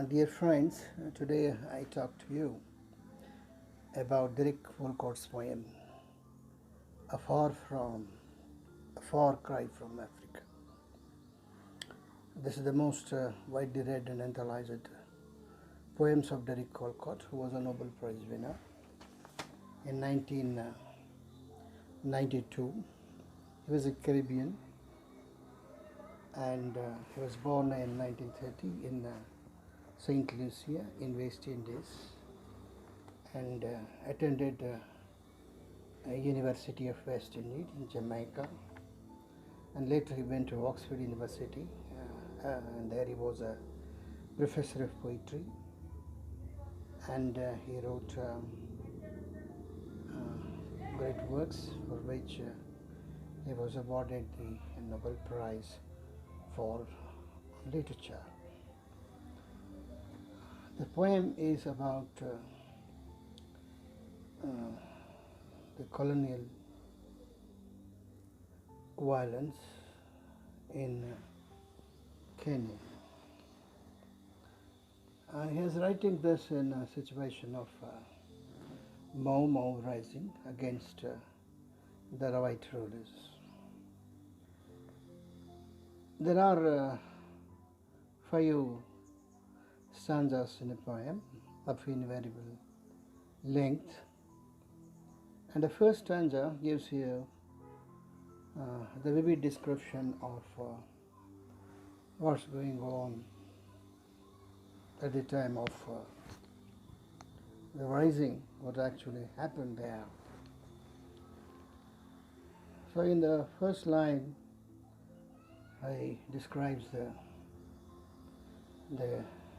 Dear friends, today I talk to you about Derek Walcott's poem, A Far Cry from Africa. This is the most widely read and anthologized poems of Derek Walcott, who was a Nobel Prize winner in 1992. He was a Caribbean, and he was born in 1930 in St. Lucia in West Indies, and attended University of West Indies in Jamaica, and later he went to Oxford University, and there he was a professor of poetry, and he wrote great works for which he was awarded the Nobel Prize for literature. The poem is about the colonial violence in Kenya. He is writing this in a situation of Mau Mau rising against the white rulers. There are 5 stanzas in a poem of invariable length, and the first stanza gives you the vivid description of what's going on at the time of the rising, what actually happened there. So in the first line, he describes the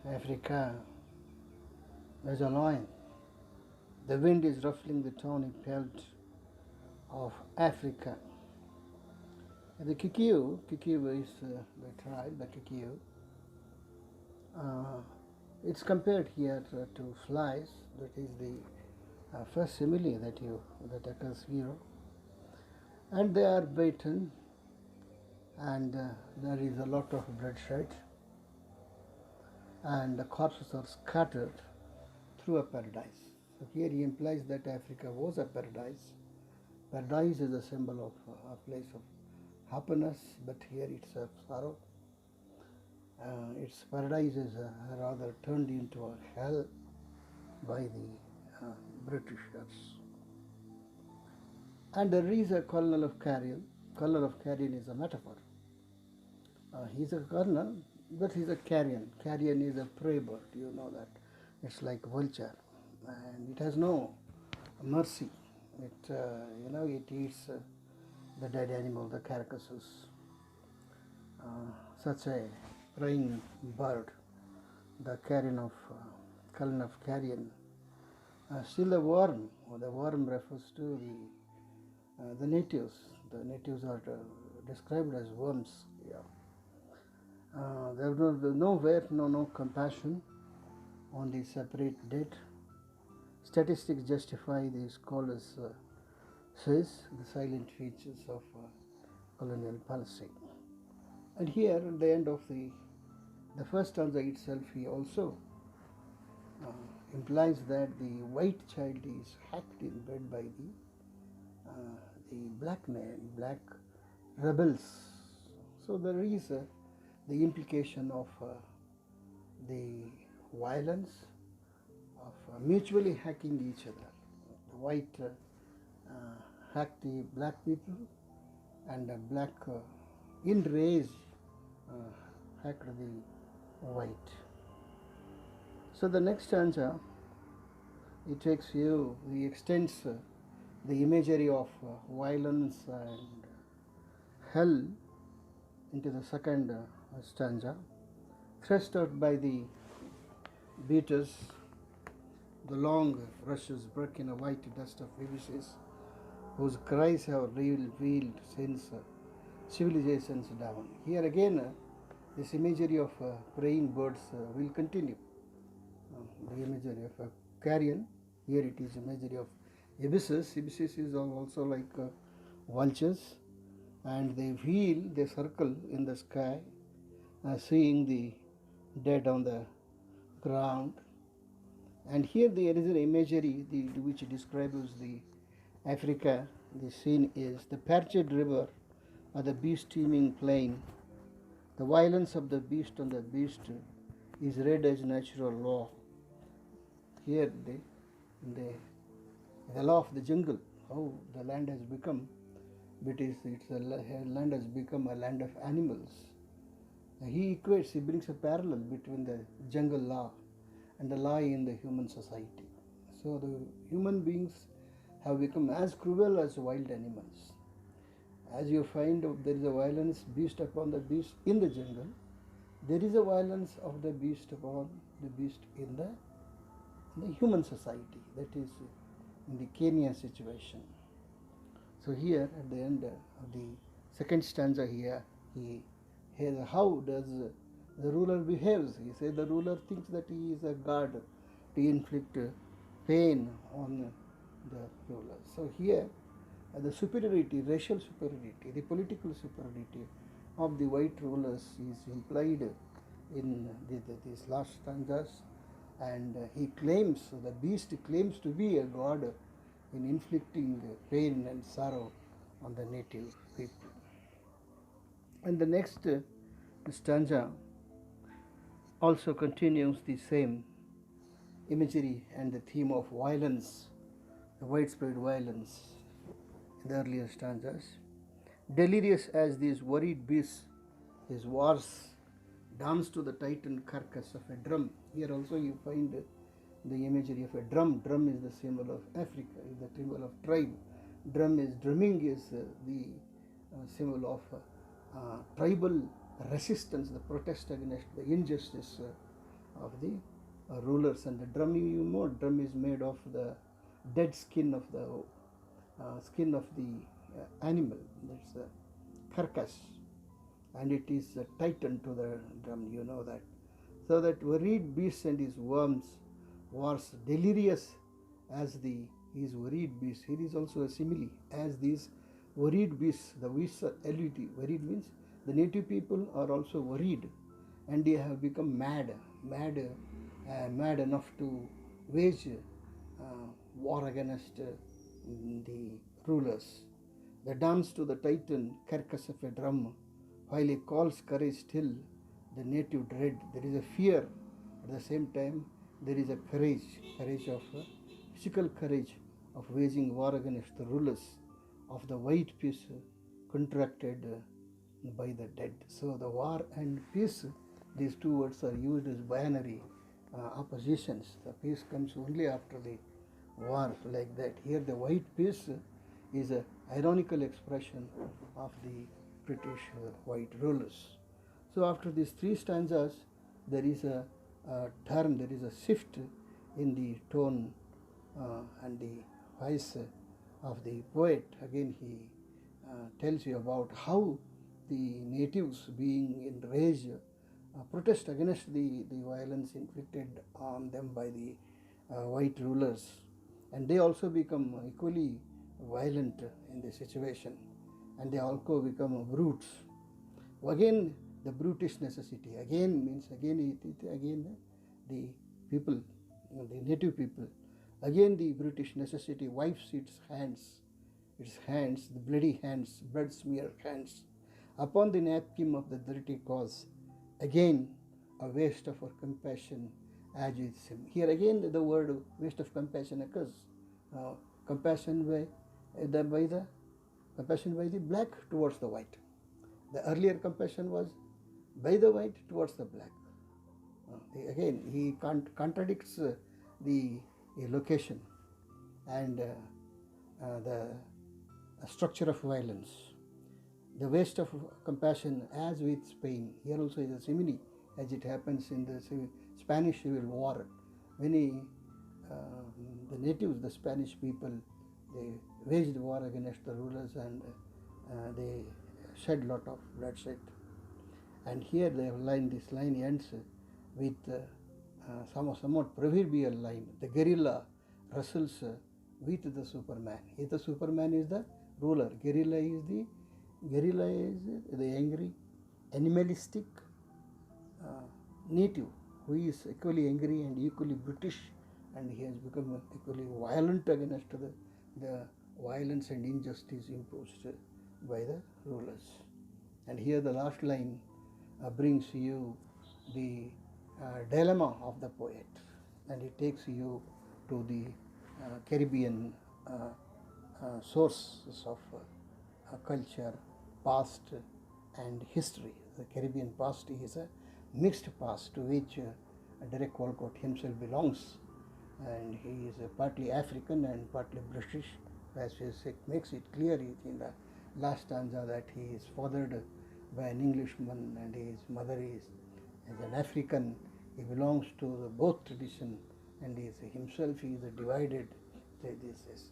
Africa as a lion. The wind is ruffling the tawny pelt of Africa. The Kikuyu is the tribe, the Kikuyu. It's compared here to flies. That is the first simile that occurs here. And they are Batten, and there is a lot of bloodshed, and the corpses are scattered through a paradise. So here he implies that Africa was a paradise. Paradise is a symbol of a place of happiness, but here it's a sorrow. Its paradise is rather turned into a hell by the Britishers. And there is a colonel of carrion. Colonel of carrion is a metaphor. He's a colonel, but he's a carrion. Carrion is a prey bird, you know that. It's like vulture, and it has no mercy. It it eats the dead animal, the carcasses. Such a preying bird, the carrion of colonel of carrion. Still the worm refers to the natives. The natives are described as worms. Yeah. There was no compassion on the separate dead. Statistics justify the scholars says the silent features of colonial policy. And here at the end of the first stanza itself, he also implies that the white child is hacked in bed by the black men, black rebels. So there is the implication of the violence of mutually hacking each other. The white hacked the black people, and the black in rage hacked the white. So the next stanza, it takes you, he extends the imagery of violence and hell into the second stanza. Thrust out by the beaters, the long rushes broke in a white dust of ibises, whose cries have revealed since civilization's dawn. Here again, this imagery of praying birds will continue. The imagery of a carrion, here it is imagery of ibises. Ibises is also like vultures, and they circle in the sky, seeing the dead on the ground. And here there is an imagery which describes the Africa. The scene is the parched river or the beast-teeming plain. The violence of the beast on the beast is read as natural law. Here the law of the jungle, how the land has become, land has become a land of animals. He brings a parallel between the jungle law and the law in the human society. So the human beings have become as cruel as wild animals. As you find there is a violence beast upon the beast in the jungle, there is a violence of the beast upon the beast in the human society, that is in the Kenya situation. So here at the end of the second stanza here, how does the ruler behaves. He says the ruler thinks that he is a god to inflict pain on the ruler. So here the superiority, racial superiority, the political superiority of the white rulers is implied in these last stanzas, and the beast claims to be a god in inflicting pain and sorrow on the native people. And the next stanza also continues the same imagery and the theme of violence, the widespread violence in the earlier stanzas. Delirious as these worried beasts, his wars dance to the tightened carcass of a drum. Here also you find the imagery of a drum. Drum is the symbol of Africa, is the symbol of tribe. Drumming is the symbol of tribal resistance, the protest against the injustice of the rulers. And the drum, drum is made of the dead skin of the animal. That's the carcass, and it is tightened to the drum. You know that. So that worried beast and his wars delirious as his worried beast. Here is also a simile as these worried beasts. The beasts are LUT. Worried means the native people are also worried, and they have become mad enough to wage war against the rulers. The dance to the titan carcass of a drum, while he calls courage still the native dread. There is a fear, at the same time there is a courage of physical courage of waging war against the rulers of the white peace contracted by the dead. So the war and peace, these two words are used as binary oppositions. The peace comes only after the war, like that. Here the white peace is an ironical expression of the British white rulers. So after these three stanzas, there is a turn, there is a shift in the tone and the voice of the poet. Again he tells you about how the natives, being enraged, protest against the violence inflicted on them by the white rulers, and they also become equally violent in the situation, and they also become brutes. Again the brutish necessity, again the people, the native people, again the brutish necessity wipes its hands, the bloody hands, blood smeared hands, upon the napkin of the dirty cause. Again a waste of our compassion as with him. Here again the word waste of compassion occurs. Compassion by the black towards the white. The earlier compassion was by the white towards the black. Again he contradicts the location and the structure of violence. The waste of compassion as with Spain. Here also is a simile, as it happens in the Spanish Civil War. Many the natives, the Spanish people, they waged war against the rulers, and they shed lot of bloodshed. And here they have this line ends with somewhat proverbial line. The guerrilla wrestles with the Superman. Here the Superman is the ruler. Guerrilla is the angry, animalistic native who is equally angry and equally brutish, and he has become equally violent against the violence and injustice imposed by the rulers. And here the last line brings you the dilemma of the poet, and it takes you to the Caribbean sources of culture, past, and history. The Caribbean past is a mixed past to which Derek Walcott himself belongs, and he is partly African and partly British, as it makes it clear in the last stanza that he is fathered by an Englishman and his mother is an African. He belongs to the both tradition, and himself is divided.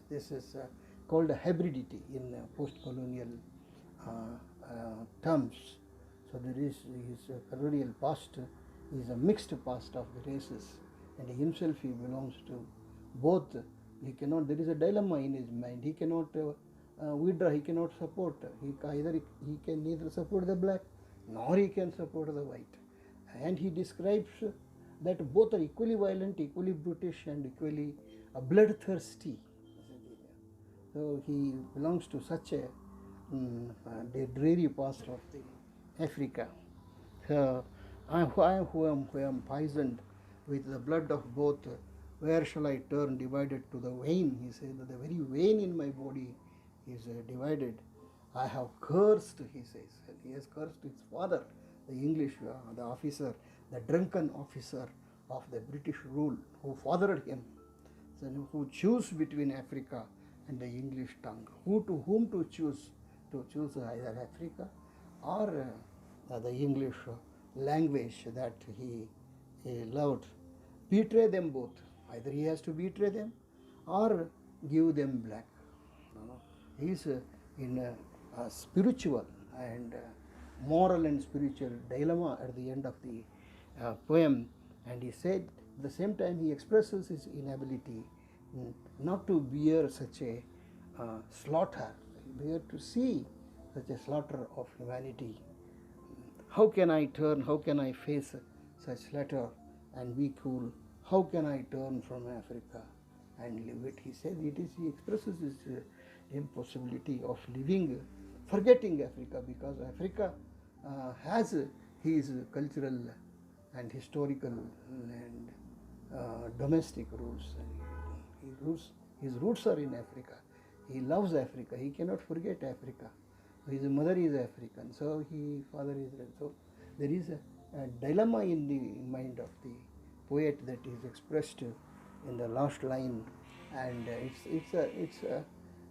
This is called a hybridity in post-colonial terms. So there is his colonial past is a mixed past of the races, and himself he belongs to both. He cannot. There is a dilemma in his mind. He cannot withdraw. He cannot support. He can neither support the black nor he can support the white. And he describes that both are equally violent, equally brutish, and equally bloodthirsty. So he belongs to such a dreary past of the Africa. So I who am poisoned with the blood of both, where shall I turn divided to the vein? He said that the very vein in my body is divided. I have cursed, he says, and he has cursed his father, the English, the officer, the drunken officer of the British rule who fathered him, so who choose between Africa and the English tongue, whom to choose either Africa or the English language that he loved. Betray them both. Either he has to betray them or give them black. He is in a spiritual and moral and spiritual dilemma at the end of the poem, and he said at the same time he expresses his inability not to bear such a slaughter, bear to see such a slaughter of humanity. How can I turn, how can I face such slaughter and be cool? How can I turn from Africa and live it? He said he expresses his impossibility of living, forgetting Africa, because Africa has his cultural and historical and domestic roots. His roots are in Africa. He loves Africa. He cannot forget Africa. His mother is African, so his father is. So there is a dilemma in the mind of the poet that is expressed in the last line, and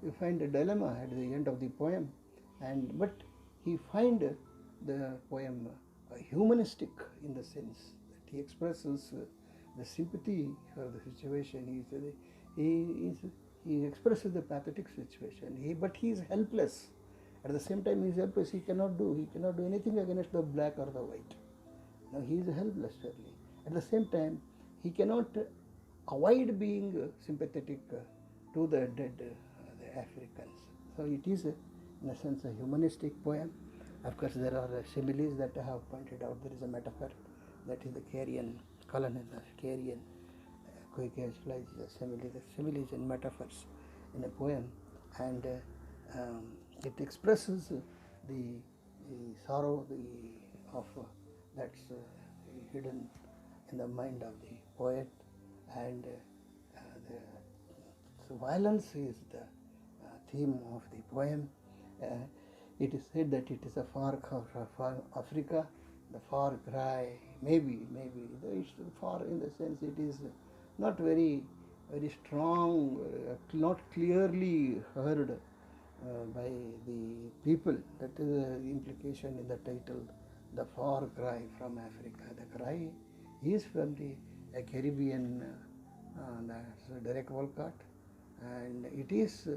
you find a dilemma at the end of the poem, but he find the poem humanistic in the sense that he expresses the sympathy for the situation. He expresses the pathetic situation. But he is helpless. At the same time, he is helpless. He cannot do anything against the black or the white. Now he is helpless, surely. At the same time, he cannot avoid being sympathetic to the dead, the Africans. So it is, in a sense, a humanistic poem. Of course, there are similes that I have pointed out. There is a metaphor that is the carrion, colonial carrion. Quick visualize the similes and metaphors in a poem, and it expresses the sorrow of that's hidden in the mind of the poet, and the violence is the theme of the poem. It is said that it is a far Africa, the far cry. Maybe it's far in the sense it is not very strong, not clearly heard by the people. That is the implication in the title, the far cry from Africa. The cry is from the Caribbean, that's Derek Walcott, and it is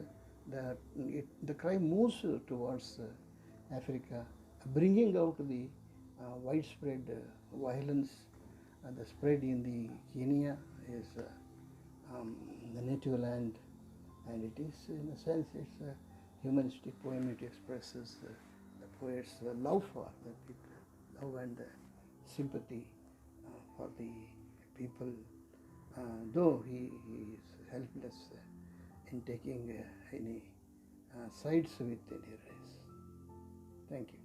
the cry moves towards Africa, bringing out the widespread violence. The spread in the Kenya is the native land, and it is, in a sense, it's a humanistic poem. It expresses the poet's love for the people, love and sympathy for the people, though he is helpless in taking any sides with any race. Thank you.